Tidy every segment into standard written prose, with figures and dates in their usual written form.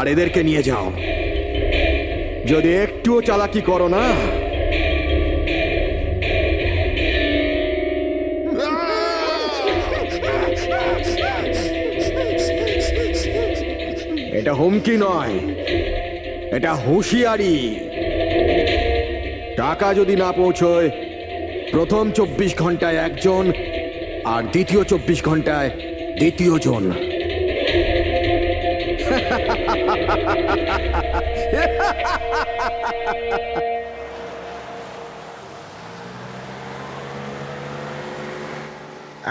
আর এদেরকে নিয়ে যাও। যদি একটুও চালাকি করো না, এটা হুমকি নয়, এটা হুঁশিয়ারি। টাকা যদি না পৌঁছয়, প্রথম 24 ঘন্টায় একজন আর দ্বিতীয় 24 ঘন্টায় দ্বিতীয় জন।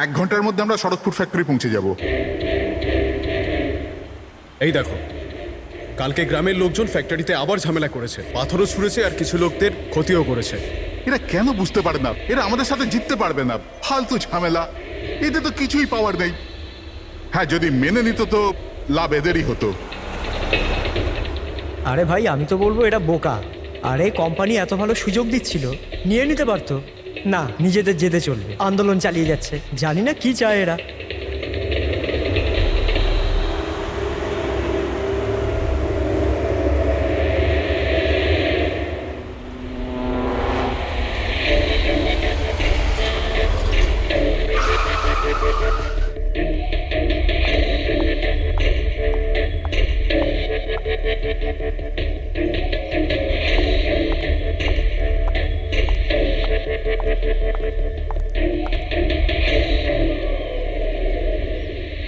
এক ঘন্টার মধ্যে আমরা সড়কপুর ফ্যাক্টরি পৌঁছে যাব। এই দেখো, কালকে গ্রামের লোকজন ফ্যাক্টরিতে আবার ঝামেলা করেছে, পাথরও ছুঁড়েছে আর কিছু লোকদের ক্ষতিও করেছে। এরা কেন বুঝতে পারে না এরা আমাদের সাথে জিততে পারবে না? ফালতু ঝামেলা, এতে তো কিছুই পাওয়ার নেই। হ্যাঁ, যদি মেনে নিত তো লাভ এদেরই হতো। আরে ভাই, আমি তো বলবো এটা বোকা। আরে কোম্পানি এত ভালো সুযোগ দিচ্ছিল, নিয়ে নিতে পারতো। না, নিজেদের জেদে চলবে, আন্দোলন চালিয়ে যাচ্ছে। জানি না কি চায় এরা।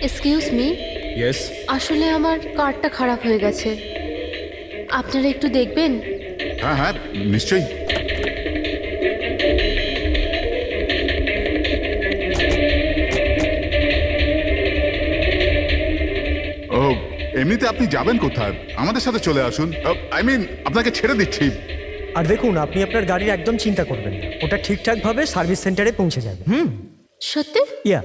এক্সকিউজ মি, ইয়েস, আসলে আমার কার্ডটা খারাপ হয়ে গেছে, আপনারা একটু দেখবেন? হ্যাঁ হ্যাঁ, নিশ্চয়ই। ও, এমনিতে আপনি যাবেন কোথায়? আমাদের সাথে চলে আসুন। আই মিন, আপনাকে ছেড়ে দিচ্ছি। আর দেখুন, আপনি আপনার গাড়ির একদম চিন্তা করবেন না, ওটা ঠিকঠাকভাবে সার্ভিস সেন্টারে পৌঁছে যাবে। সত্যি? ইয়া।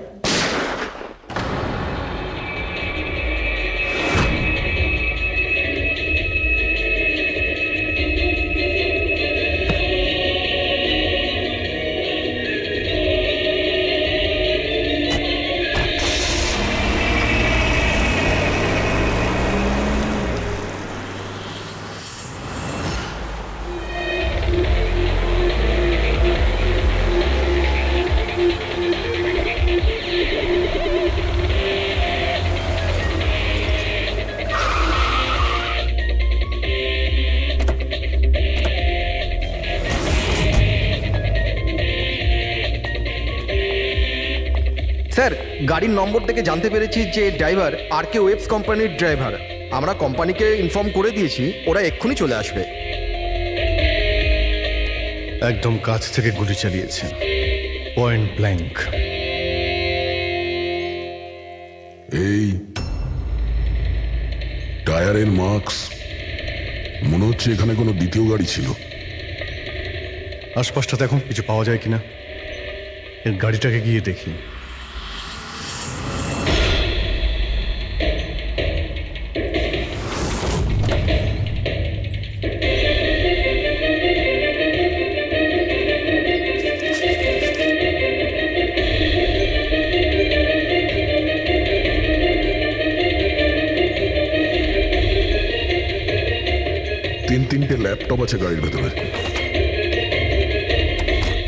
স্যার, গাড়ির নম্বর থেকে জানতে পেরেছি যে ড্রাইভার আর.কে ওয়েবস কোম্পানির ড্রাইভার। আমরা কোম্পানিকে ইনফর্ম করে দিয়েছি, ওরা এক্ষুনি চলে আসবে। একদম কাছ থেকে গুলি চালিয়েছে, পয়েন্ট ব্ল্যাঙ্ক। এই টায়ারের মার্কস, মনে হচ্ছে এখানে কোনো দ্বিতীয় গাড়ি ছিল। আশপাশটাতে এখন কিছু পাওয়া যায় কিনা, এর গাড়িটাকে গিয়ে দেখি। তিনটে ল্যাপটপ আছে গাড়ির ভেতরে।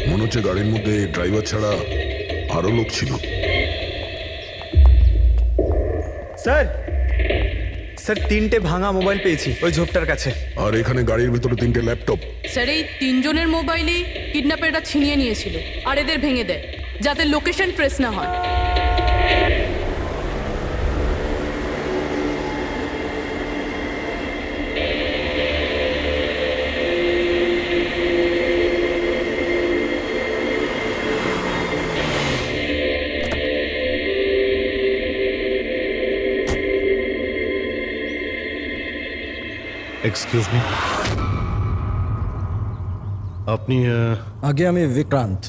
মনে হচ্ছে গাড়ির মধ্যে ড্রাইভার ছাড়া আরো লোক ছিল। স্যার, স্যার 3টে ভাঙা মোবাইল পেয়েছি ওই ঝোপটার কাছে। আর এখানে গাড়ির ভেতরে 3টে ল্যাপটপ। স্যার, এই 3 জনের মোবাইলই কিডন্যাপাররা ছিনিয়ে নিয়েছিল আর এদের ভেঙে দেয়, যাতে লোকেশন ট্রেস না হয়। এক্সকিউজ মি, আপনি আগে আমি বিক্রান্ত,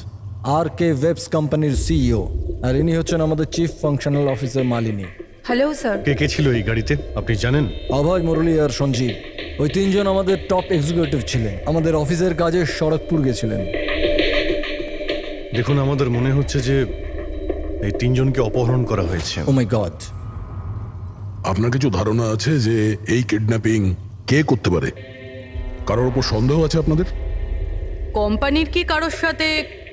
আর.কে ওয়েবস কোম্পানির সিইও, আর ইনি হচ্ছেন আমাদের chief functional officer Malini. Hello sir. কে কে ছিল এই গাড়িতে আপনি জানেন? অভয়, মুরলী আর সঞ্জীব, ওই তিনজন আমাদের টপ এক্সিকিউটিভ ছিলেন। আমাদের অফিসের কাজে সড়কপুর গেছিলেন। দেখুন, আমাদের মনে হচ্ছে যে এই তিনজনকে অপহরণ করা হয়েছে। ও মাই গড! আপনার কিছু ধারণা আছে যে এই কিডন্যাপিং কে করতে পারে? কারোর উপর সন্দেহ আছে আপনাদের? কোম্পানির কি কারোর সাথে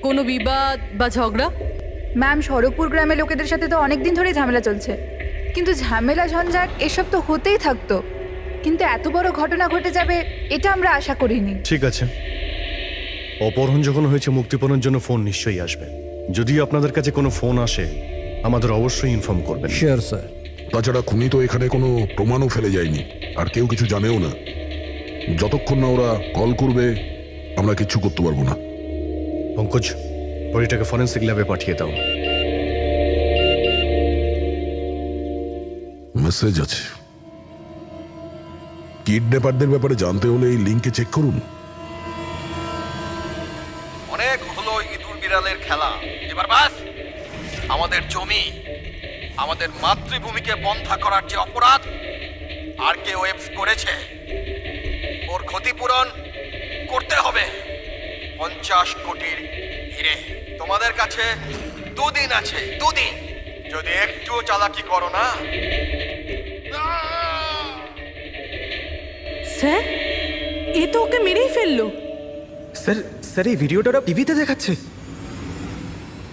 কোনো বিবাদ বা ঝগড়া? ম্যাম, সড়কপুর গ্রামের লোকেদের সাথে তো অনেক দিন ধরেই ঝামেলা চলছে, কিন্তু ঝামেলা ঝঞ্ঝাট এসব তো হতেই থাকতো, কিন্তু এত বড় ঘটনা ঘটে যাবে এটা আমরা আশা করিনি। ঠিক আছে, অপহরণ যখন হয়েছে মুক্তিপণের জন্য ফোন নিশ্চয়ই আসবে। যদি আপনাদের কাছে কোনো ফোন আসে আমাদের অবশ্যই ইনফর্ম করবেন। Sure sir. তাছাড়া খুনি তো এখানে কোনো প্রমাণও ফেলে যায়নি, আর কেউ কিছু জানেও না। যতক্ষণ না ওরা কল করবে আমরা কিচ্ছু করতে পারবো না। পঙ্কজ, বডিটাকে ফরেন্সিক ল্যাবে পাঠিয়ে দাও। মেসেজ আছে। কিডন্যাপারদের ব্যাপারে জানতে হলে এই লিঙ্কে চেক করুন। অনেক হলো ইঁদুর বিড়ালের খেলা, এবার বাস। আমাদের জমি, আমাদের মাতৃভূমিকে বন্ধা করার যে অপরাধ আর কে ওয়েবস করেছে, ওর ক্ষতিপূরণ করতে হবে 50 কোটির হিরে। তোমাদের কাছে 2 দিন আছে, 2 দিন। যদি একটু চালাকি করো না। স্যার, এ তো ওকে মেরেই ফেললো। স্যার স্যার এই ভিডিওটা ওরা টিভিতে দেখাচ্ছে।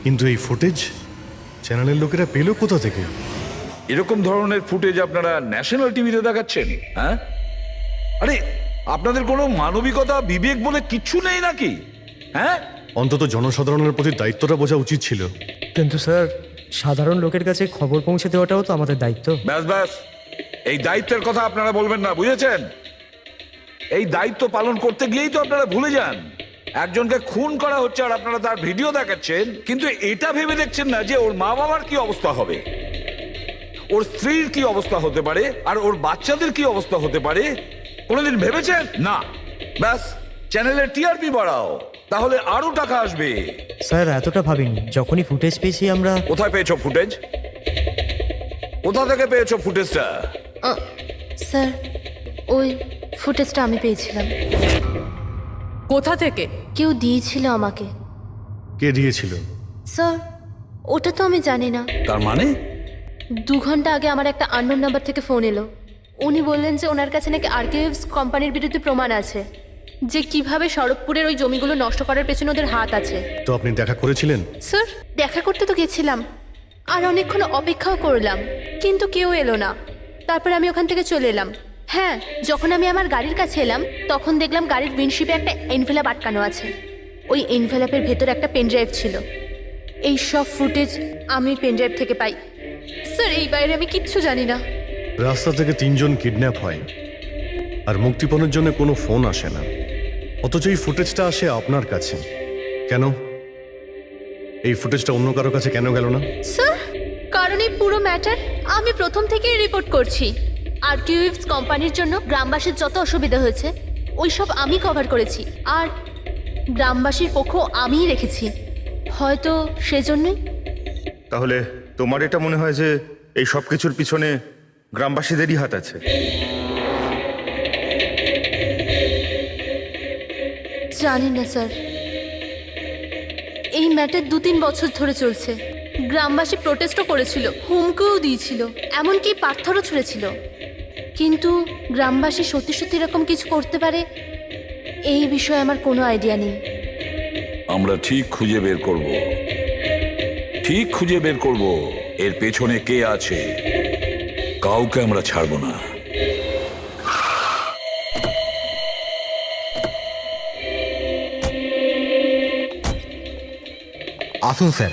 কিন্তু এই ফুটেজ চ্যানেলের লোকেরা পেলো কোথা থেকে? এরকম ধরনের ফুটেজ আপনারা ন্যাশনাল টিভিতে দেখাচ্ছেন? হ্যাঁ, আরে আপনাদের কোনো মানবিকতা বিবেক বলে কিচ্ছু নেই নাকি? হ্যাঁ, অন্তত জনসাধারণের প্রতি দায়িত্বটা বোঝা উচিত ছিল। কিন্তু স্যার, সাধারণ লোকের কাছে খবর পৌঁছে দেওয়াটাও তো আমাদের দায়িত্ব। ব্যাস ব্যাস, এই দায়িত্বের কথা আপনারা বলবেন না, বুঝেছেন? এই দায়িত্ব পালন করতে গিয়েই তো আপনারা ভুলে যান একজনকে খুন করা হচ্ছে আর আপনারা তার ভিডিও দেখাচ্ছেন, কিন্তু এটা ভেবে দেখছেন না যে ওর মা বাবার কি অবস্থা হবে, ওর স্ত্রীর কি অবস্থা হতে পারে, আর ওর বাচ্চাদের কি অবস্থা হতে পারে। কোনোদিন ভেবেছেন? না। ব্যাস, চ্যানেলের টিআরপি বাড়াও, তাহলে আরো টাকা আসবে। স্যার, এতটা ভাবিনি। যখনই ফুটেজ পেয়েছি আমরা। কোথায় পেয়েছো ফুটেজ? কোথা থেকে পেয়েছো ফুটেজটা? স্যার, ওই ফুটেজটা আমি পেয়েছিলাম। কোথা থেকে? কেউ দিয়েছিল আমাকে। কে দিয়েছিল? স্যার, ওটা তো আমি জানি না। তার মানে? 2 ঘন্টা আগে আমার একটা আননোন নাম্বার থেকে ফোন এলো। উনি বললেন যে ওনার কাছে নাকি আরকেএভস কোম্পানির বিরুদ্ধে প্রমাণ আছে, যে কিভাবে সড়কপুরের ওই জমিগুলো নষ্ট করার পেছনে ওদের হাত আছে। তো আপনি দেখা করেছিলেন? স্যার, দেখা করতে তো গেছিলাম, আর অনেকক্ষণ অপেক্ষাও করলাম, কিন্তু কেউ এলো না। তারপর আমি ওখান থেকে চলে এলাম। হ্যাঁ, যখন আমি আমার গাড়ির কাছে এলাম তখন দেখলাম গাড়ির উইন্ডশিপে একটা এনভেলাপ আটকানো আছে। ওই এনভেলাপের ভেতর একটা পেনড্রাইভ ছিল। এই সব ফুটেজ আমি পেনড্রাইভ থেকে পাই। স্যার, এই বাইরে আমি কিচ্ছু জানি না। রাস্তা থেকে 3 জন কিডন্যাপ হয় আর মুক্তিপণের জন্য কোনো ফোন আসে না, অথচ এই ফুটেজটা আসে আপনার কাছে। কেন এই ফুটেজটা অন্য কারো কাছে কেন গেল না? স্যার, কারণ এই পুরো ম্যাটার আমি প্রথম থেকেই রিপোর্ট করছি। আরকেএভস কোম্পানির জন্য গ্রামবাসীর যত অসুবিধা হয়েছে ওই সব আমি কভার করেছি, আর গ্রামবাসীর পক্ষ আমিই রেখেছি। হয়তো সেজন্যই। তাহলে তোমার এটা মনে হয় যে এই সব কিছুর পিছনে গ্রামবাসীদেরই হাত আছে? জানি না স্যার, এই ম্যাটার 2-3 বছর ধরে চলছে। গ্রামবাসী প্রোটেস্টও করেছিল, হুমকিও দিয়েছিল, এমনকি পাথরও ছুঁড়েছিল, কিন্তু গ্রামবাসী সত্যি সত্যি এরকম কিছু করতে পারে এই বিষয়ে আমার কোনো আইডিয়া নেই। আমরা ঠিক খুঁজে বের করব, ঠিক খুঁজে বের করব এর পেছনে কে আছে। কাউকে আমরা ছাড়বো না। আসুন স্যার।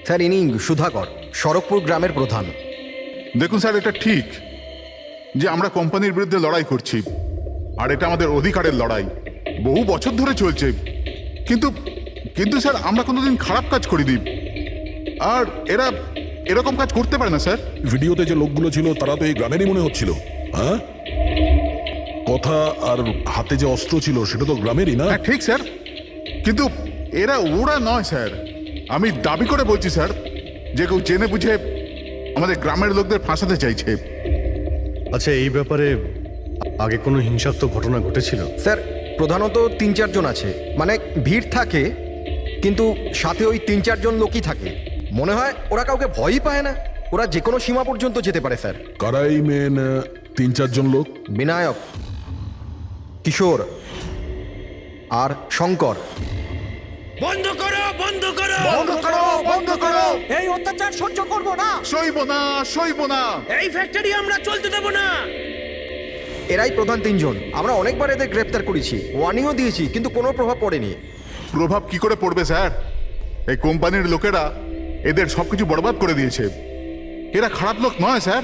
স্যার, ইনি সুধাকর, সড়কপুর গ্রামের প্রধান। দেখুন স্যার, এটা ঠিক যে আমরা কোম্পানির বিরুদ্ধে লড়াই করছি, আর এটা আমাদের অধিকারের লড়াই, বহু বছর ধরে চলছে। কিন্তু কিন্তু স্যার, আমরা কোনোদিন খারাপ কাজ করিনি, আর এরা এরকম কাজ করতে পারে না স্যার। ভিডিওতে যে লোকগুলো ছিল তারা তো এই গ্রামেরই মনে হচ্ছিল। হ্যাঁ, কথা আর হাতে যে অস্ত্র ছিল সেটা তো গ্রামেরই না? হ্যাঁ ঠিক স্যার, কিন্তু ওরা নয় স্যার। আমি দাবি করে বলছি স্যার যে কেউ জেনে বুঝে আমাদের গ্রামের লোকদের ফাঁসাতে চাইছে। আচ্ছা, এই ব্যাপারে আগে কোনো হিংসাত্মক ঘটনা ঘটেছিল? স্যার, প্রধানত 3-4 জন আছে, মানে ভিড় থাকে কিন্তু সাথে ওই 3-4 জন লোকই থাকে। মনে হয় ওরা কাউকে ভয়ই পায় না। ওরা যে কোনো সীমা পর্যন্ত যেতে পারে স্যার। কারাই মেন 3-4 জন লোক? বিনায়ক, কিশোর আর শঙ্কর। বন্ধ করো বন্ধ করো বন্ধ করো, বন্ধ করো। এই অত্যাচার সহ্য করব না, সইব না, সইব না। এই ফ্যাক্টরি আমরা চলতে দেব না। এরাই প্রধান 3 জন। আমরা অনেকবার এদের গ্রেপ্তার করেছি, ওয়ার্নিংও দিয়েছি, কিন্তু কোনো প্রভাব পড়েনি। প্রভাব কি করে পড়বে স্যার? এই কোম্পানির লোকেরা এদের সবকিছু বরবাদ করে দিয়েছে। এরা খারাপ লোক নয় স্যার,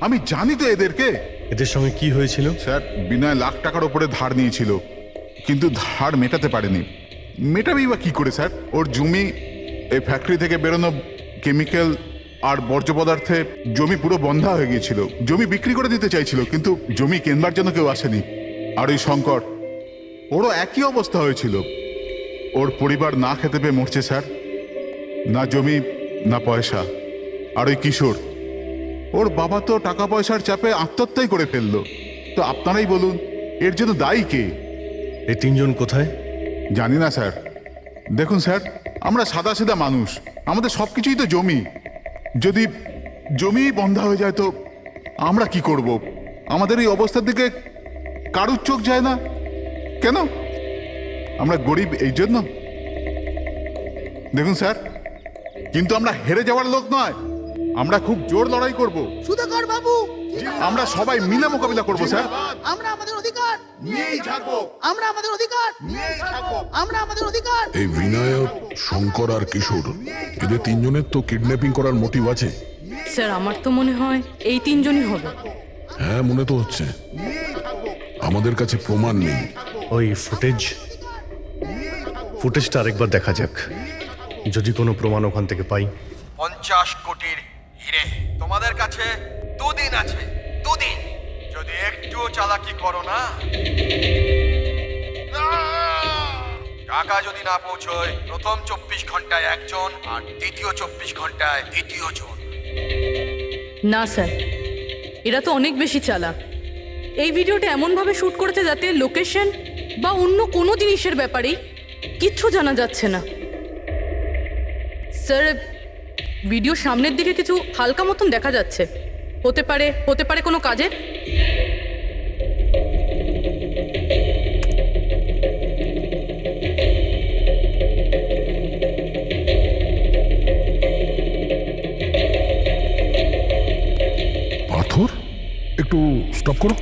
আমি জানি তো এদেরকে। এদের সঙ্গে কি হয়েছিল? স্যার, বিনয় লাখ টাকার উপরে ধার নিয়েছিল, কিন্তু ধার মেটাতে পারেনি। মেটাবেই বা কি করে স্যার? ওর জমি, এই ফ্যাক্টরি থেকে বেরোনো কেমিক্যাল আর বর্জ্য পদার্থে জমি পুরো বন্ধা হয়ে গিয়েছিল। জমি বিক্রি করে দিতে চাইছিল, কিন্তু জমি কেনবার জন্য কেউ আসেনি। আর ওই শঙ্কর, ওরও একই অবস্থা হয়েছিল। ওর পরিবার না খেতে পেয়ে মরছে স্যার, না জমি না পয়সা। আর ওই কিশোর, ওর বাবা তো টাকা পয়সার চাপে আত্মহত্যাই করে ফেললো। তো আপনারাই বলুন, এর জন্য দায়ী কে? এই 3 জন কোথায়? জানি না স্যার। দেখুন স্যার, আমরা সাদাসিধা মানুষ, আমাদের সব কিছুই তো জমি। যদি জমি বন্ধ হয়ে যায় তো আমরা কি করব? আমাদের এই অবস্থার দিকে কারুর চোখ যায় না কেন? আমরা গরিব এই জন্য? দেখুন স্যার, কিন্তু আমরা হেরে যাওয়ার লোক নয়, আমরা খুব জোর লড়াই করব। সুধাকর বাবু, আমরা সবাই মিলে মোকাবিলা করব স্যার। আমরা আমাদের অধিকার নিয়েই থাকবো, আমরা আমাদের অধিকার নিয়েই থাকবো। আমরা আমাদের অধিকার। এই বিনায়ক, শঙ্কর আর কিশোর, এদের 3 জনের তো কিডন্যাপিং করার মোটিভ আছে। স্যার আমার তো মনে হয় এই 3 জনই হবে। হ্যাঁ, মনে তো হচ্ছে। আমাদের কাছে প্রমাণ নেই। ওই ফুটেজটা আরেকবার দেখা যাক, যদি কোনো প্রমাণ ওখান থেকে পাই। 50 কোটির হিরে তোমাদের কাছে 2 দিন আছে, 2 দিন। যদি একটুও চালাকি করো না, টাকা যদি না পৌঁছয়, প্রথম 24 ঘন্টায় একজন আর দ্বিতীয় 24 ঘন্টায় দ্বিতীয় জন। না স্যার, এরা তো অনেক বেশি চালাক। এই ভিডিওটা এমনভাবে শ্যুট করেছে যাতে লোকেশন বা অন্য কোনো জিনিসের ব্যাপারেই কিচ্ছু জানা যাচ্ছে না। স্যার, ভিডিও সামনের দিকে কিছু হালকা মতন দেখা যাচ্ছে। হতে পারে কোনো কাজের। পাথর, একটু স্টপ করো,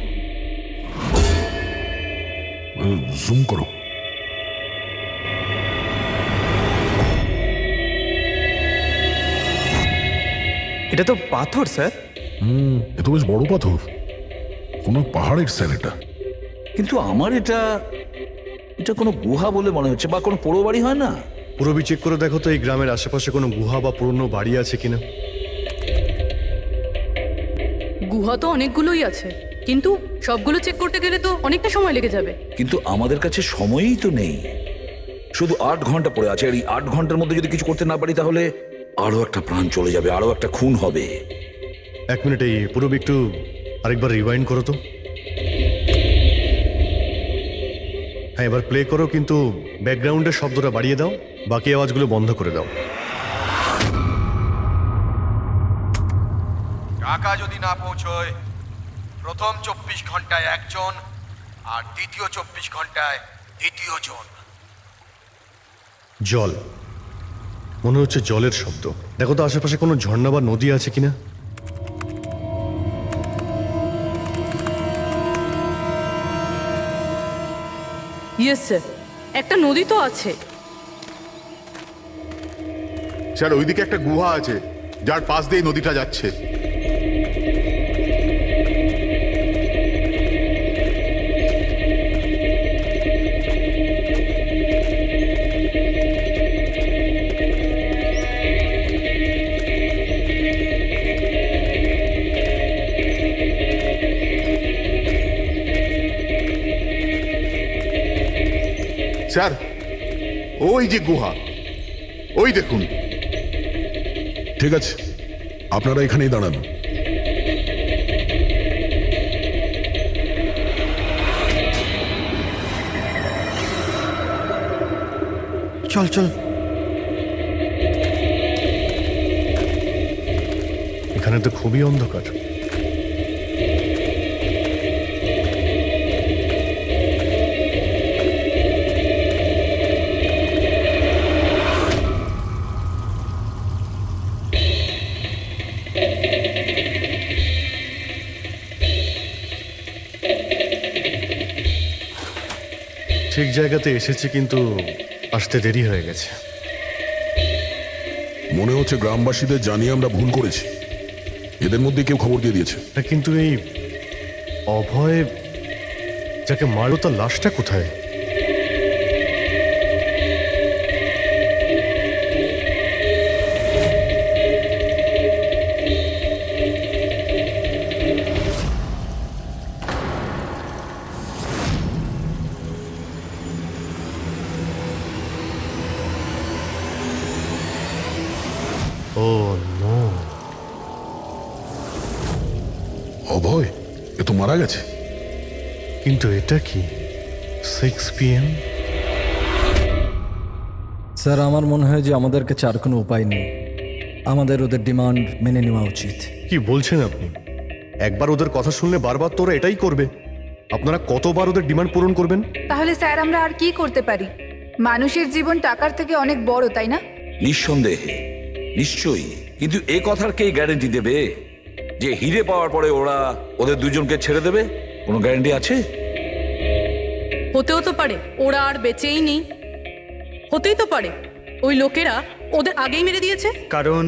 জুম করো। এটা তো পাথর স্যার। এ তো বেশ বড় পাথর, কোনো পাহাড়ের স্যার এটা। কিন্তু আমার এটা কোনো গুহা বলে মনে হচ্ছে, বা কোনো পোড়ো বাড়ি হয় না? পুরবি চেক করে দেখো তো এই গ্রামের আশেপাশে কোনো গুহা বা পুরনো বাড়ি আছে কিনা। গুহা তো অনেকগুলোই আছে, কিন্তু সবগুলো চেক করতে গেলে তো অনেকটা সময় লেগে যাবে। কিন্তু আমাদের কাছে সময়ই তো নেই, শুধু 8 ঘন্টা পড়ে আছে। আর এই 8 ঘন্টার মধ্যে যদি কিছু করতে না পারি, তাহলে আরো একটা প্রাণ চলে যাবে, আরো একটা খুন হবে। 1 মিনিট, এই পুরবি একটু আরেকবার রিওয়াইন্ড করো তো। হ্যাঁ, এবার প্লে করো, কিন্তু ব্যাকগ্রাউন্ডের শব্দটা বাড়িয়ে দাও, বাকি আওয়াজগুলো বন্ধ করে দাও। টাকা যদি না পৌঁছয়, প্রথম 24 ঘন্টায় একজন আর দ্বিতীয় 24 ঘন্টায় দ্বিতীয় জন। জল, মনে হচ্ছে জলের শব্দ। দেখো তো আশেপাশে কোনো ঝর্ণা বা নদী আছে কিনা। ইয়েস স্যার, একটা নদী তো আছে। স্যার, ওইদিকে একটা গুহা আছে, যার পাশ দিয়ে নদীটা যাচ্ছে। স্যার, ওই যে গুহা, ওই দেখুন। ঠিক আছে, আপনারা এখানেই দাঁড়ান। চল চল। এখানে তো খুবই অন্ধকার। ঠিক জায়গাতে এসেছি, কিন্তু আসতে দেরি হয়ে গেছে। মনে হচ্ছে গ্রামবাসীদের জানিয়ে আমরা ভুল করেছি। এদের মধ্যে কেউ খবর দিয়ে দিয়েছে। কিন্তু এই অভয় যাকে মারলো তার লাশটা কোথায়? ও নো, অভয় এ তো মারা গেছে। কিন্তু এটা কি 6 PM? স্যার, আমার মনে হয় যে আমাদের কাছে আর কোনো উপায় নেই। আমাদের ওদের ডিমান্ড মেনে নেওয়া উচিত। কি বলছেন আপনি? একবার ওদের কথা শুনলে বারবার তোরা এটাই করবে? আপনারা কতবার ওদের ডিমান্ড পূরণ করবেন? তাহলে স্যার আমরা আর কি করতে পারি? মানুষের জীবন টাকার থেকে অনেক বড়, তাই না? নিঃসন্দেহে, নিশ্চয়ই। কিন্তু এ কথার কে গ্যারেন্টি দেবে যে হিরে পাওয়ার পরে ওরা ওদের দুজনকে ছেড়ে দেবে? কোনো গ্যারেন্টি আছে? হতেও তো পারে ওরা আর বেঁচেই নেই, হতেই তো পারে ওই লোকেরা ওদের আগেই মেরে দিয়েছে। কারণ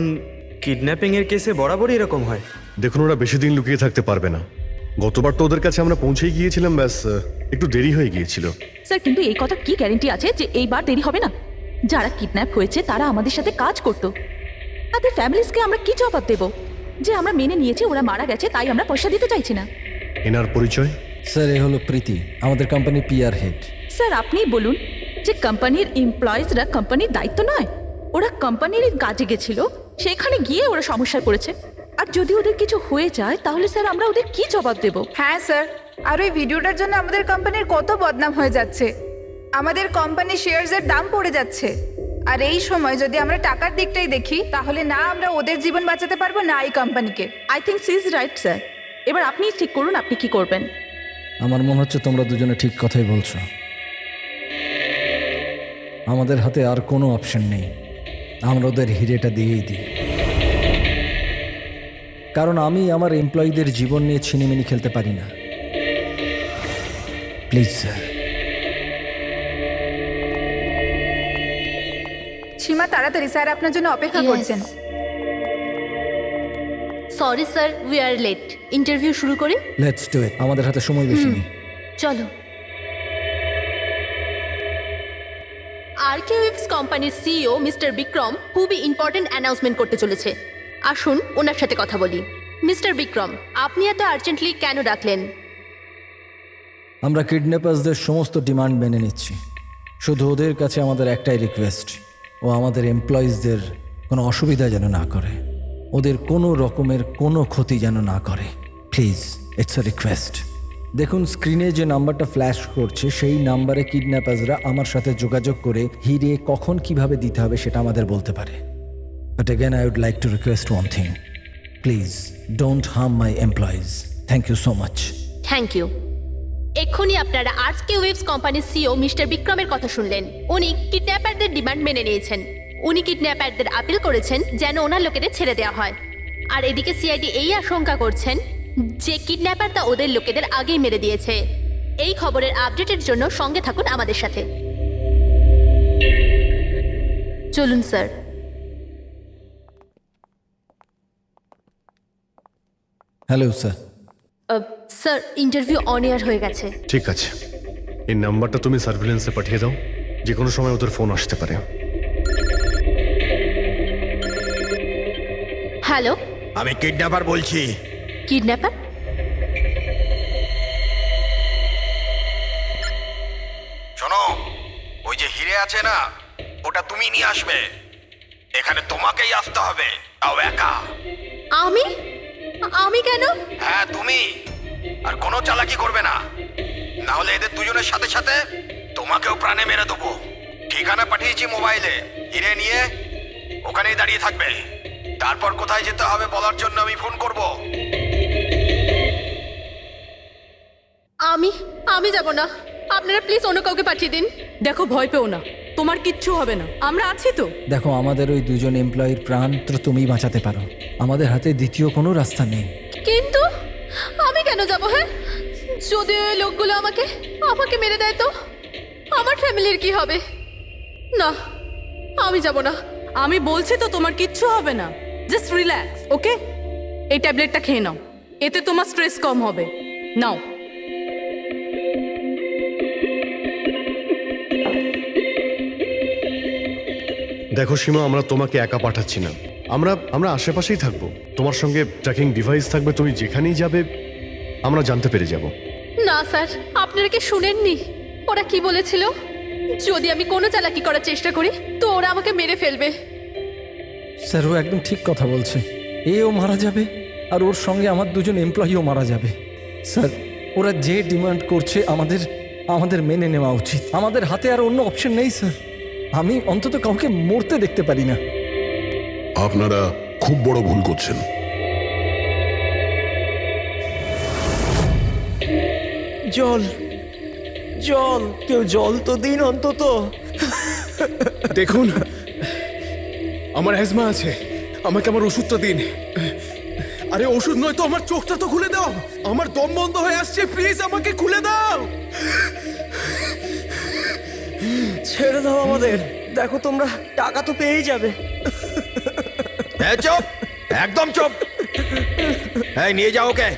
কিডন্যাপিং এর কেসে বরাবরই এরকম হয়। দেখুন, ওরা বেশি দিন লুকিয়ে থাকতে পারবে না। গতবার তো ওদের কাছে আমরা পৌঁছেই গিয়েছিলাম, ব্যাস একটু দেরি হয়ে গিয়েছিল। স্যার, কিন্তু এই কথা কি গ্যারেন্টি আছে যে এইবার দেরি হবে না? যারা কিডন্যাপ হয়েছে তারা আমাদের সাথে কাজ করতো। তাদের ফ্যামিলিজকে আমরা কি জবাব দেব যে আমরা মেনে নিয়েছি ওরা মারা গেছে, তাই আমরা পয়সা দিতে চাইছি না? এনার পরিচয়? স্যার, এ হলো প্রীতি, আমাদের কোম্পানির পিআর হেড। স্যার, আপনি বলুন যে কোম্পানির এমপ্লয়িজরা কোম্পানির দায়িত্ব নয়? ওরা কোম্পানির কাজে গেছিল, সেখানে গিয়ে ওরা সমস্যায় পড়েছে। আর যদি ওদের কিছু হয়ে যায় তাহলে স্যার আমরা ওদের কি জবাব দেব? হ্যাঁ স্যার, আর ওই ভিডিওটার জন্য আমাদের কোম্পানির কত বদনাম হয়ে যাচ্ছে। আমাদের কোম্পানির শেয়ারসের দাম পড়ে যাচ্ছে। আর এই সময় যদি আমরা টাকার দিকটাই দেখি, তাহলে না আমরা ওদের জীবন বাঁচাতে পারবো, না এই কোম্পানিকে। I think she is right sir. এবার আপনি ঠিক করুন আপনি কি করবেন। আমার মনে হচ্ছে তোমরা দুজনে ঠিক কথাই বলছো। আমাদের হাতে আর কোনো অপশন নেই, আমরা ওদের হিরেটা দিয়েই দিই। কারণ আমি আমার এমপ্লয়ীদের জীবন নিয়ে ছিনিমিনি খেলতে পারি না। Please sir. সীমা, তাড়াতাড়ি, স্যার আপনার জন্য অপেক্ষা করছেন। Sorry sir, we are late. Interview শুরু করি? লেটস ডু ইট, আমাদের হাতে সময় বেশি নেই। চলো। আরকেওয়েভস কোম্পানির সিইও মিস্টার বিক্রম খুবই ইম্পর্টেন্ট অ্যানাউন্সমেন্ট করতে চলেছে। আসুন ওনার সাথে কথা বলি। মিস্টার বিক্রম, আপনি এত আর্জেন্টলি কেন ডাকলেন? আমরা কিডন্যাপার্সদের সমস্ত ডিমান্ড মেনে নিচ্ছি। শুধু ওদের কাছে আমাদের একটাই রিকোয়েস্ট, ও আমাদের এমপ্লয়িজদের কোনো অসুবিধা যেন না করে, ওদের কোনো রকমের কোনো ক্ষতি যেন না করে। Please, it's a request. দেখুন, স্ক্রিনে যে নাম্বারটা ফ্ল্যাশ করছে সেই নাম্বারে কিডন্যাপার্সরা আমার সাথে যোগাযোগ করে হিরে কখন কিভাবে দিতে হবে সেটা আমাদের বলতে পারে। But again I would like to request one thing, please don't harm my employees. Thank you so much. Thank you. এক্ষুনি আপনারা আরকেওয়েভস কোম্পানির সিইও মিস্টার বিক্রমের কথা শুনলেন। উনি কিডন্যাপারদের ডিমান্ড মেনে নিয়েছেন। উনি কিডন্যাপারদের আপিল করেছেন যেন ওনার লোকেদের ছেড়ে দেওয়া হয়। আর এদিকে সিআইডি এই আশঙ্কা করছেন যে কিডন্যাপারটা ওদের লোকেদের আগেই মেরে দিয়েছে। এই খবরের আপডেটের জন্য সঙ্গে থাকুন আমাদের সাথে। চলুন sir. Hello sir. Sir, interview on air হয়ে গেছে। ঠিক আছে, এই নাম্বারটা তুমি সার্ভিলেন্সে পাঠিয়ে দাও, যে কোনো সময় ওদের ফোন আসতে পারে। হ্যালো, আমি কিডন্যাপার বলছি। কিডন্যাপার? শোনো, ওই যে হিরে আছে না, ওটা তুমি নিয়ে আসবে। এখানে তোমাকেই আসতে হবে, তাও একা। আমি? আমি কেন? হ্যাঁ তুমি। আর কোনো চালাকি করবে না, না হলে এদের দুজনের সাথে সাথে তোমাকেও প্রাণে মেরে দেবো। ঠিকানা পাঠিয়েছি মোবাইলে, হিরে নিয়ে ওখানেই দাঁড়িয়ে থাকবে। তারপর কোথায় যেতে হবে বলার জন্য আমি ফোন করব। আমি যাব না, আপনারা প্লিজ অন্য কাউকে পাঠিয়ে দিন। দেখো, ভয় পেও না, তোমার কিচ্ছু হবে না, আমরা আছি তো। দেখো, আমাদের ওই দুজন এমপ্লয়ির প্রাণ তো তুমিই বাঁচাতে পারো। আমাদের হাতে দ্বিতীয় কোনো রাস্তা নেই। কিন্তু আমি কেন যাব? হ্যাঁ, যদি ওই লোকগুলো আমাকে মেরে দেয় তো আমার ফ্যামিলির কি হবে? না, আমি যাব না। আমি বলছি তো তোমার কিচ্ছু হবে না, জাস্ট রিল্যাক্স, ওকে? এই ট্যাবলেটটা খেয়ে নাও, এতে তোমার স্ট্রেস কম হবে। নাও। দেখো সীমা, আমরা তোমাকে একা পাঠাচ্ছি না, আমরা আশেপাশেই থাকবো। তোমার সঙ্গে ট্র্যাকিং ডিভাইস থাকবে, তুমি যেখানেই যাবে আমরা জানতে পেরে যাব। না স্যার, আপনারা কি শুনেননি ওরা কি বলেছিল? যদি আমি কোনো চালাকি করার চেষ্টা করি তো ওরা আমাকে মেরে ফেলবে। স্যার, ও একদম ঠিক কথা বলছে। এও মারা যাবে আর ওর সঙ্গে আমার দুজন এমপ্লয়িও মারা যাবে। স্যার, ওরা যে ডিমান্ড করছে আমাদের মেনে নেওয়া উচিত। আমাদের হাতে আর অন্য অপশন নেই স্যার। আমি অন্তত কাউকে মরতে দেখতে পারি না। আপনারা খুব বড় ভুল করছেন। জল, কেউ জল তো দিন অন্তত। দেখুন, আমার অ্যাজমা আছে, আমাকে আমার ওষুধটা দিন। আরে ওষুধ নয় তো, আমার চোখটা তো খুলে দাও, আমার দম বন্ধ হয়ে আসছে, প্লিজ আমাকে খুলে দাও। ছেড়ে দাও আমাদের, দেখো তোমরা টাকা তো পেয়েই যাবে। চুপ, একদম চুপ। হ্যাঁ, নিয়ে যাও ওকে,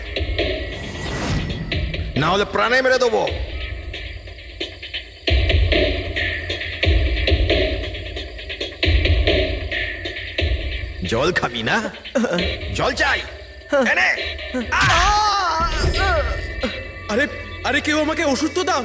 না হলে প্রাণে মেরে দেবো। জল খাবি না? জল চাই, এনে। আরে কেউ আমাকে ওষুধ তো দাও।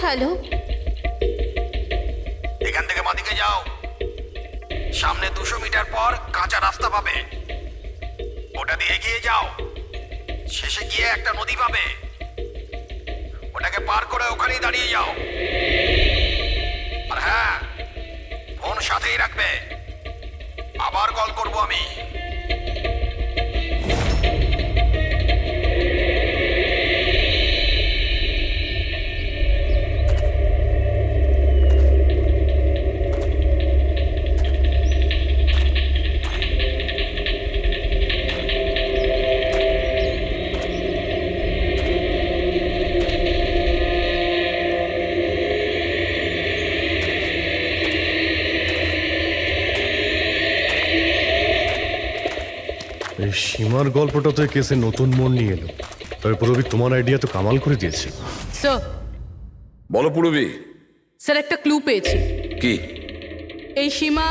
হ্যালো, এখান থেকে বাদিকে যাও, সামনে 200 মিটার পর কাঁচা রাস্তা পাবে, ওটা দিয়ে এগিয়ে যাও। শেষে গিয়ে একটা নদী পাবে, ওটাকে পার করে ওখানেই দাঁড়িয়ে যাও। আর হ্যাঁ, ফোন সাথেই রাখবে, আবার কল করব আমি। এই সীমার গল্পটা তো এই কেসে নতুন মোড় নিয়ে এলো। তবে পুরবি, তোমার আইডিয়া তো কামাল করে দিয়েছে। স্যার, বলো পুরবি। স্যার, একটা ক্লু পেয়েছি। কি? এই সীমা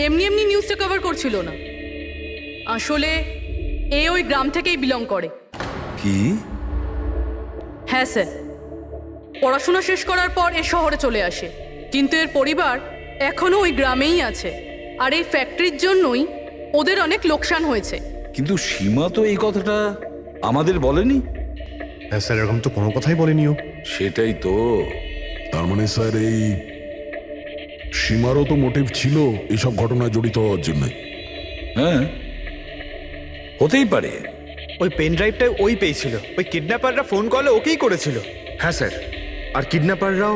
এমনি এমনি নিউজটা কভার করছিল না, আসলে এ ওই গ্রাম থেকেই বিলং করে। কি? হ্যাঁ স্যার, পড়াশোনা শেষ করার পর এ শহরে চলে আসে, কিন্তু এর পরিবার এখনো ওই গ্রামেই আছে। আর এই ফ্যাক্টরির জন্যই ওদের অনেক লোকসান হয়েছে। কিন্তু সীমা তো এই কথাটা আমাদের বলেনি। হ্যাঁ স্যার, এরকম তো কোনো কথাই বলেনিও। সেটাই তো। তার মানে স্যার, এই সীমারও তো মোটিভ ছিল এইসব ঘটনায় জড়িত হওয়ার জন্য। হ্যাঁ, হতেই পারে। ওই পেন ড্রাইভটাই ওই পেয়েছিল। ওই কিডন্যাপাররা ফোন কলে ওকেই করেছিল। হ্যাঁ স্যার, আর কিডন্যাপাররাও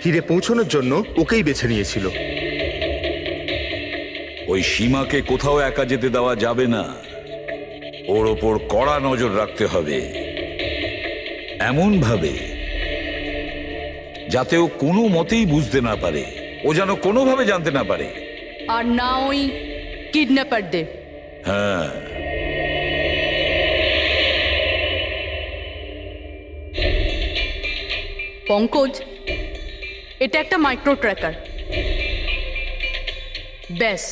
হিরে পৌঁছানোর জন্য ওকেই বেছে নিয়েছিল। ওই সীমাকে কোথাও একা যেতে দেওয়া যাবে না, ওর ওপর কড়া নজর রাখতে হবে, এমন ভাবে যাতে ও কোনো মতেই বুঝতে না পারে, ও যেন কোনোভাবে জানতে না পারে। আর না ওই কিডন্যাপারদের। হ্যাঁ, পঙ্কজ, এটা একটা মাইক্রো ট্র্যাকার। ব্যাস,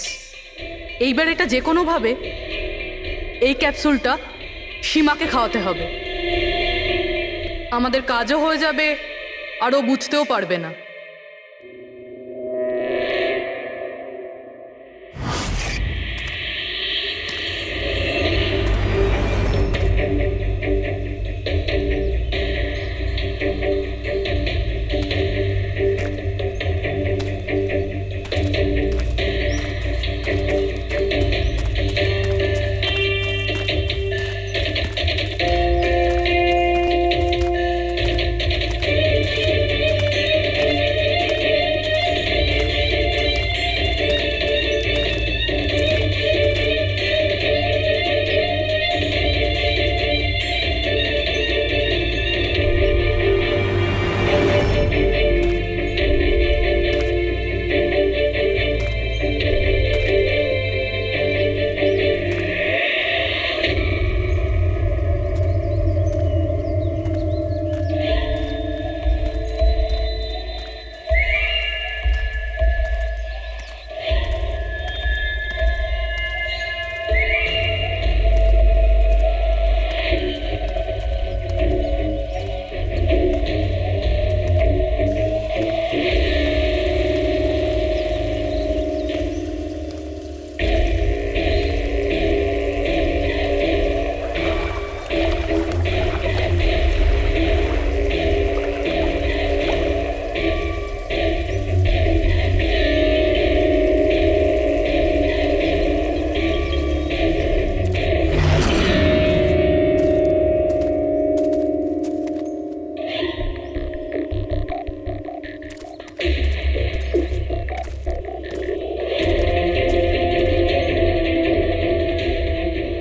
এইবার এটা যে কোনোভাবে এই ক্যাপসুলটা সীমাকে খাওয়াতে হবে। আমাদের কাজও হয়ে যাবে, আর ও বুঝতেও পারবে না।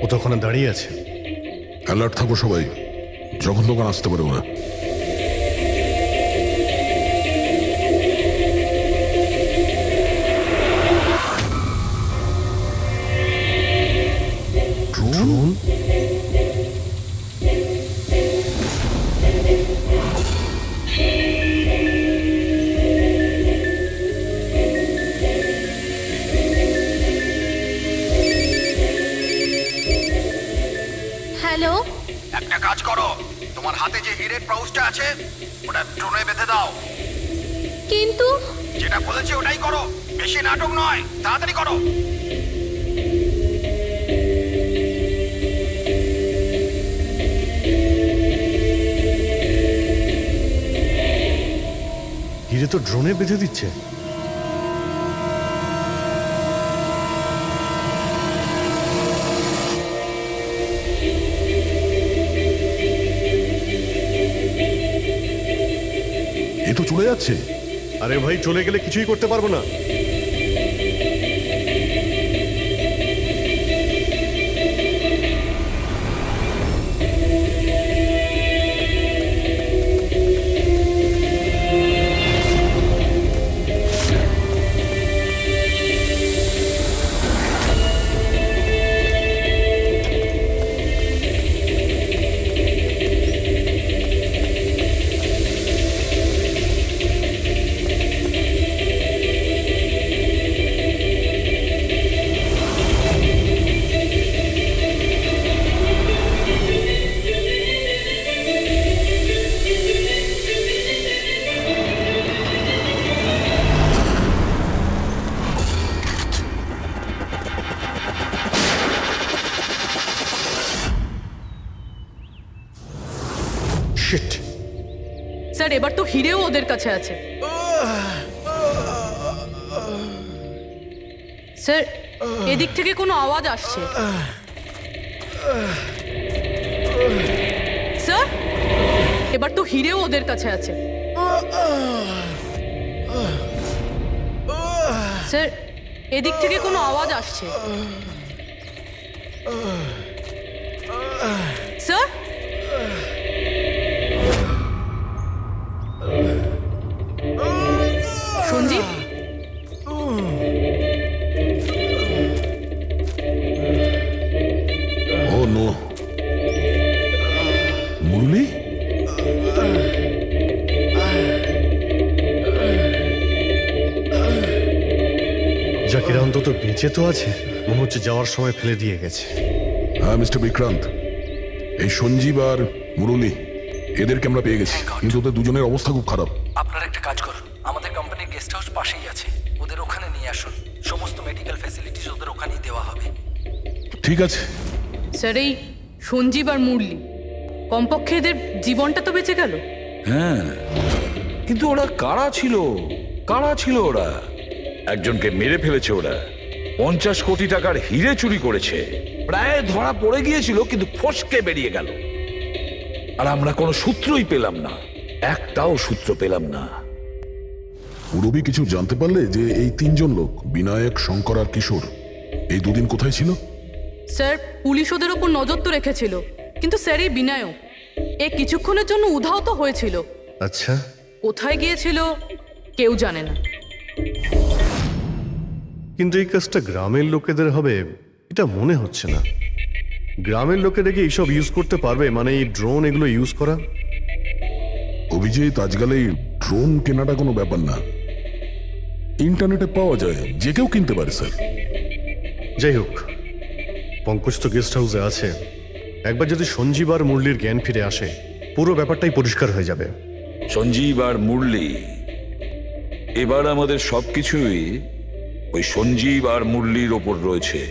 ও তো ওখানে দাঁড়িয়ে আছে। অ্যালার্ট থাকো সবাই, যখন তখন আসতে পারে ওরা। ড্রোন? হ্যালো, একটা কাজ করো, তোমার হাতে যে হিরের পাউচটা আছে ওটা ড্রোনে বেঁধে দাও। কিন্তু যেটা বলেছি ওটাই করো, বেশি নাটক নয়, তাড়াতাড়ি করো। হিরে তো ড্রোনে বেঁধে দিচ্ছে। এ তো চলে যাচ্ছে। আরে ভাই, চলে গেলে কিছুই করতে পারবো না। শিট। স্যার, এবার তো হিরেও ওদের কাছে আছে। স্যার, এদিক থেকে কোনো আওয়াজ আসছে। স্যার এবার তো হিরেও ওদের কাছে আছে। স্যার এদিক থেকে কোনো আওয়াজ আসছে। স্যার সঞ্জীব ও নো, মুরলি? জাকির অন্তত বেঁচে তো আছে, মনে হচ্ছে যাওয়ার সময় ফেলে দিয়ে গেছে। হ্যাঁ মিস্টার বিক্রান্ত, এই সঞ্জীব আর মুরলি এদেরকে আমরা পেয়ে গেছি, কিন্তু ওদের দুজনের অবস্থা খুব খারাপ। আপনারা একটা কাজ করুন, আমাদের কোম্পানির গেস্ট হাউস পাশেই আছে, ওদের ওখানে নিয়ে আসুন। সমস্ত মেডিকেল ফ্যাসিলিটিস ওদের ওখানেই দেওয়া হবে। ঠিক আছে। স্যার এই সঞ্জীব আর মুরলি কমপক্ষে এদের জীবনটা তো বেঁচে গেল। হ্যাঁ, কিন্তু ওরা কারা ছিল? কারা ছিল ওরা? একজনকে মেরে ফেলেছে ওরা, 50 কোটি টাকার হিরে চুরি করেছে, প্রায় ধরা পড়ে গিয়েছিল কিন্তু ফসকে বেরিয়ে গেল। আর আমরা কোনো সূত্রই পেলাম না, একটাও সূত্র পেলাম না। রবি কিছু জানতে পারলে যে এই তিনজন লোক বিনায়ক, শঙ্কর আর কিশোর এই দুদিন কোথায় ছিল? স্যার পুলিশ ওদের ওপর নজর তো রেখেছিল, কিন্তু স্যার এই বিনায়ক এ কিছুক্ষণের জন্য উধাও তো হয়েছিল। আচ্ছা, কোথায় গিয়েছিল কেউ জানে না। কিন্তু এই কাজটা গ্রামের লোকেদের হবে এটা মনে হচ্ছে না। গ্রামের লোকেরা কি এইসব ইউজ করতে পারবে, মানে এই ড্রোন এগুলো ইউজ করা? অভিজিৎ, আজকাল এই ড্রোন কেনাটা কোনো ব্যাপার না, ইন্টারনেটে পাওয়া যায়, যে কেউ কিনতে পারে স্যার। যাই হোক, পঙ্কজ তো গেস্ট হাউসে আছে, একবার যদি সঞ্জীব আর মুরলির জ্ঞান ফিরে আসে পুরো ব্যাপারটাই পরিষ্কার হয়ে যাবে। সঞ্জীব আর মুরলি, এবার আমাদের সবকিছুই ওই সঞ্জীব আর মুরলির ওপর রয়েছে।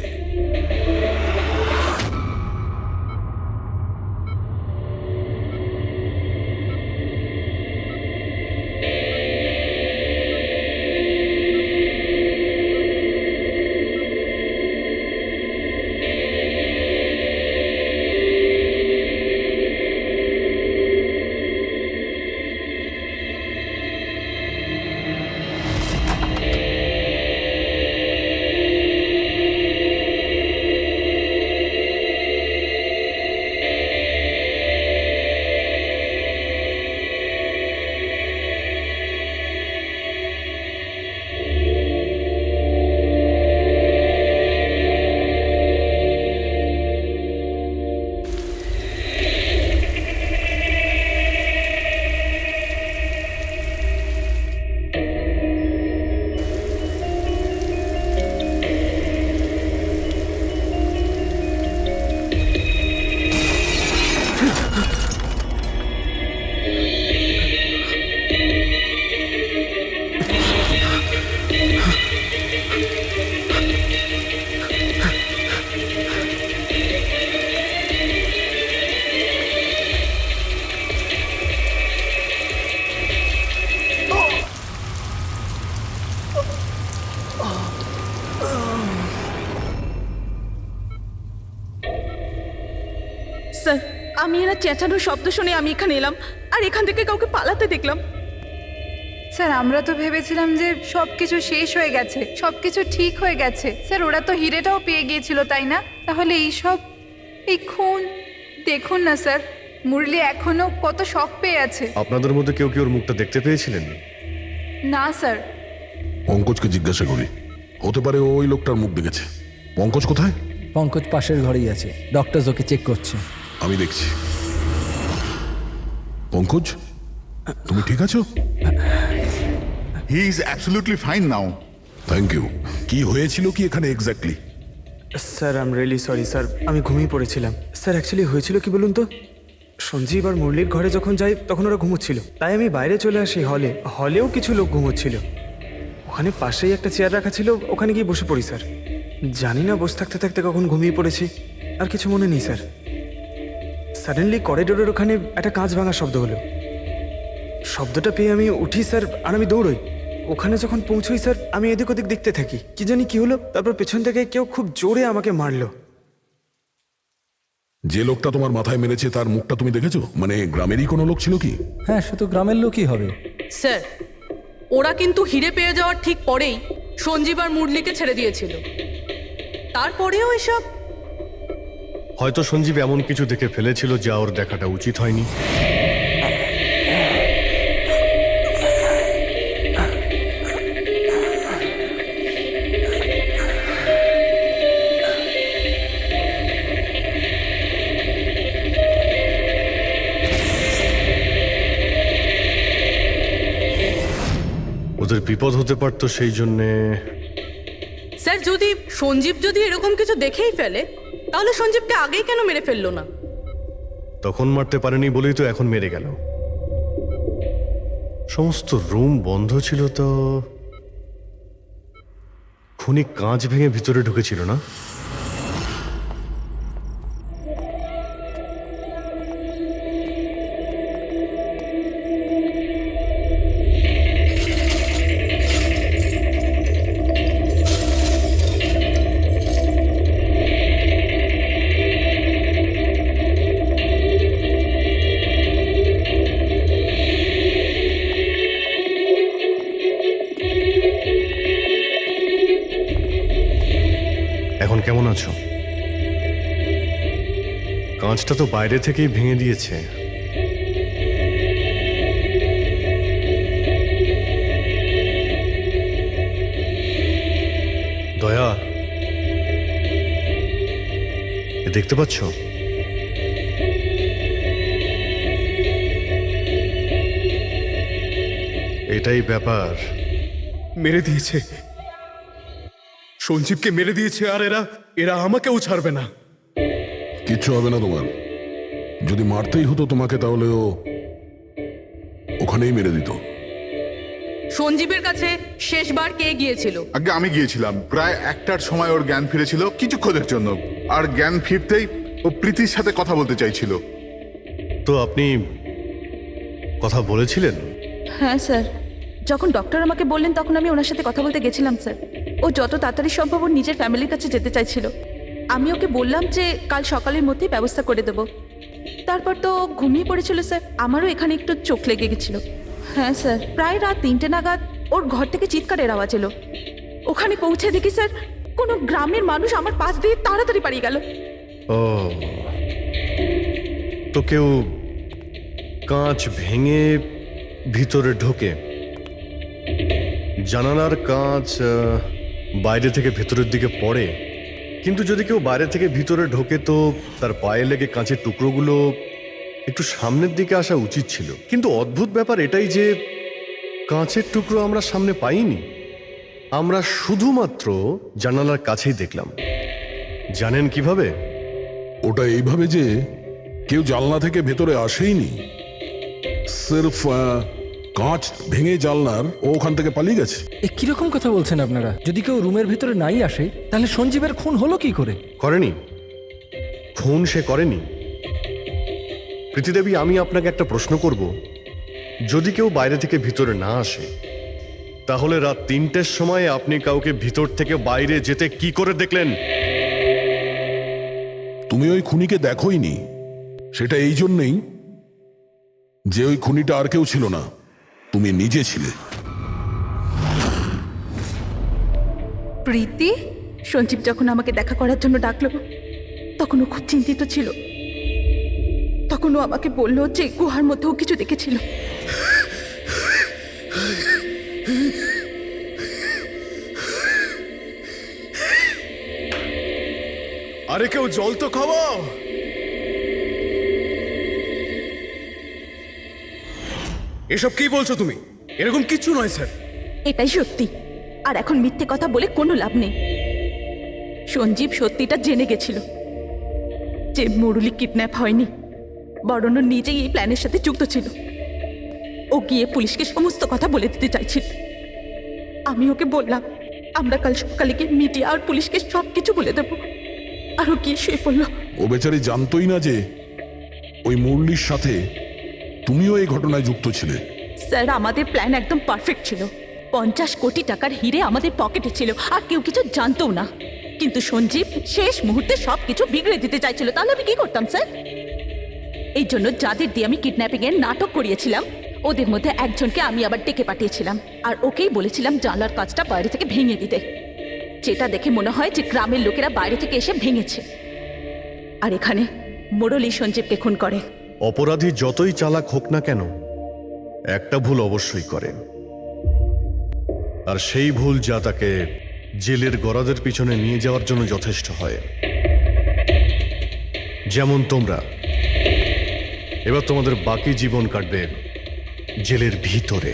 স্যার আমি এরা চেঁচানোর শব্দ শুনে আমি এখানে এলাম, আর এখান থেকে কাউকে পালাতে দেখলাম। স্যার আমরা তো ভেবেছিলাম যে সবকিছু শেষ হয়ে গেছে, সবকিছু ঠিক হয়ে গেছে। স্যার ওরা তো হিরেটাও পেয়ে গিয়েছিল, তাই না? তাহলে এই সব, এই খুন, দেখুন না স্যার, মুরলি এখনো কত শক পেয়ে আছে। আপনাদের মধ্যে কেউ কি ওর মুখটা দেখতে পেয়েছিলেন? না স্যার। পঙ্কজকে জিজ্ঞাসা করি, হতে পারে ও ওই লোকটার মুখ দেখেছে। পঙ্কজ কোথায়? পঙ্কজ পাশের ঘরেই আছে, ডক্টর ওকে চেক করছে। আমি দেখছি। পঙ্কজ, তুমি ঠিক আছো? He is absolutely fine now. Thank you. কি হয়েছিল কি এখানে exactly? Sir I am really sorry sir, আমি ঘুমিয়ে পড়েছিলাম। স্যার অ্যাকচুয়ালি হয়েছিল কি বলুন তো, সঞ্জীব আর মুরলির ঘরে যখন যাই তখন ওরা ঘুমোচ্ছিল, তাই আমি বাইরে চলে আসি হলেও কিছু লোক ঘুমোচ্ছিল। ওখানে পাশেই একটা চেয়ার রাখা ছিল, ওখানে গিয়ে বসে পড়ি স্যার। জানি না বসে থাকতে থাকতে কখন ঘুমিয়ে পড়েছি, আর কিছু মনে নেই স্যার। সাডেনলি করিডোরের ওখানে একটা কাঁচ ভাঙার শব্দ হলো। শব্দটা পেয়ে আমি উঠি স্যার, আর আমি দৌড়ই। ওখানে যখন পৌঁছই স্যার, আমি এদিক ওদিক দেখতে থাকি, কি জানি কি হলো, তারপর পেছন থেকে কেউ খুব জোরে আমাকে মারলো। যে লোকটা তোমার মাথায় মেরেছে তার মুখটা তুমি দেখেছো? মানে গ্রামেরই কোনো লোক ছিল কি? হ্যাঁ, সে তো গ্রামের লোকই হবে। স্যার, ওরা কিন্তু হিরে পেয়ে যাওয়ার ঠিক পরেই সঞ্জীব আর মুরলিকে ছেড়ে দিয়েছিল। তারপরেও এসব। হয়তো সঞ্জীব এমন কিছু দেখে ফেলেছিল যা ওর দেখাটা উচিত হয়নি। ওদের বিপদ হতে পারতো, সেই জন্যে। স্যার, সঞ্জীব যদি এরকম কিছু দেখেই ফেলে, তাহলে সঞ্জীবকে আগেই কেন মেরে ফেললো না? তখন মারতে পারেনি বলেই তো এখন মেরে গেল। সমস্ত রুম বন্ধ ছিল তো খুনি কাঁচ ভেঙে ভিতরে ঢুকেছিল না? এখন কেমন আছো? কাঁচটা তো বাইরে থেকেই ভেঙে দিয়েছে। দয়া, এ দেখতে পাচ্ছ? এটাই ব্যাপার। মেরে দিয়েছে, সঞ্জীবকে মেরে দিয়েছে, আর এরা আমাকেও ছাড়বে না। কিচ্ছু হবে না তোমার। যদি মারতেই হতো তোমাকে, তাহলে ও ওখানেই মেরে দিত। সঞ্জীবের কাছে শেষবার কে গিয়েছিল? আগে আমি গিয়েছিলাম। প্রায় 1টার সময় ওর জ্ঞান ফিরেছিল, কিছুক্ষণের জন্য। আর জ্ঞান ফিরতেই ও প্রীতির সাথে কথা বলতে চাইছিল। তো আপনি কথা বলেছিলেন? হ্যাঁ স্যার, যখন ডক্টর আমাকে বললেন তখন আমি ওনার সাথে কথা বলতে গেছিলাম স্যার। ও যত তাড়াতাড়ি সম্ভব ওর নিজের ফ্যামিলির কাছে যেতে চাইছিল। আমি ওকে বললাম যে কাল সকালের মধ্যেই ব্যবস্থা করে দেব। তারপর তো ঘুমিয়ে পড়েছিল স্যার। আমারও এখানে একটু চোখ লেগে গেছিল। হ্যাঁ স্যার, প্রায় রাত 3টে নাগাদ ওর ঘর থেকে চিৎকারের আওয়াজ এলো। ওখানে পৌঁছে দেখি স্যার কোনো গ্রামের মানুষ আমার পাশ দিয়ে তাড়াতাড়ি পালিয়ে গেল। ও, তো কেউ কাঁচ ভেঙে ভিতরে ঢোকে, জানালার কাঁচ বাইরে থেকে ভেতরের দিকে পড়ে, কিন্তু যদি কেউ বাইরে থেকে ভিতরে ঢোকে তো তার পায়ে লেগে কাঁচের টুকরোগুলো একটু সামনের দিকে আসা উচিত ছিল। কিন্তু অদ্ভুত ব্যাপার এটাই যে কাঁচের টুকরো আমরা সামনে পাইনি, আমরা শুধুমাত্র জানালার কাছেই দেখলাম। জানেন কিভাবে? ওটা এইভাবে যে কেউ জানলা থেকে ভেতরে আসেইনি, সির্ফ কাঁচ ভেঙে জানলার ও ওখান থেকে পালিয়ে গেছে। এ কিরকম কথা বলছেন আপনারা? যদি কেউ রুমের ভিতরে নাই আসে, তাহলে সঞ্জীবের খুন হলো কি করে? করেনি, খুন সে করেনি। প্রীতিদেবী, আমি আপনাকে একটা প্রশ্ন করব। যদি কেউ বাইরে থেকে ভিতরে না আসে, তাহলে রাত 3টের সময় আপনি কাউকে ভিতর থেকে বাইরে যেতে কি করে দেখলেন? তুমি ওই খুনিকে দেখোইনি। সেটা এই জন্যেই যে ওই খুনিটা আর কেউ ছিল না, তুমি নিজে ছিলে। প্রীতি? সঞ্জীব যখন আমাকে দেখা করার জন্য ডাকলো তখন ও খুব চিন্তিত ছিল। তখন ও আমাকে বলল যে গুহার মধ্যেও কিছু দেখেছিল। আরে কেউ জল তো খাওয়াও। এসব কি বলছো তুমি? এরকম কিচ্ছু নয় স্যার। এটাই সত্যি, আর এখন মিথ্যে কথা বলে কোনো লাভ নেই। সঞ্জীব সত্যিটা জেনে গেছিল যে মুরলি কিডন্যাপ হয়নি, বরং ও নিজেই এই প্ল্যানের সাথে যুক্ত ছিল। ও গিয়ে পুলিশকে সমস্ত কথা বলে দিতে চাইছিল। আমি ওকে বললাম আমরা কাল সকালে গিয়ে মিডিয়া আর পুলিশকে সব কিছু বলে দেবো। আর ও গিয়ে শুয়ে পড়লো। ও বেচারি জানতোই না যে ওই মুরলির সাথে তুমিও এই ঘটনায় যুক্ত ছিলে। স্যার, আমাদের প্ল্যান একদম পারফেক্ট ছিল। 50 কোটি টাকার হিরে আমাদের পকেটে ছিল, আর কেউ কিছু জানতো না। কিন্তু সঞ্জীব শেষ মুহূর্তে সবকিছু বিগড়ে দিতে চাইছিল, তাহলে আমি কি করতাম স্যার? এই জন্য যাদের দিয়ে আমি কিডন্যাপিং এর নাটক করিয়েছিলাম ওদের মধ্যে একজনকে আমি আবার ডেকে পাঠিয়েছিলাম, আর ওকেই বলেছিলাম জানলার কাজটা বাইরে থেকে ভেঙে দিতে, যেটা দেখে মনে হয় যে গ্রামের লোকেরা বাইরে থেকে এসে ভেঙেছে। আর এখানে মুরলী সঞ্জীবকে খুন করে। অপরাধী যতই চালাক হোক না কেন, একটা ভুল অবশ্যই করে, আর সেই ভুল যা তাকে জেলের গরাদের পিছনে নিয়ে যাওয়ার জন্য যথেষ্ট হয়। যেমন তোমরা এবার তোমাদের বাকি জীবন কাটবে জেলের ভিতরে।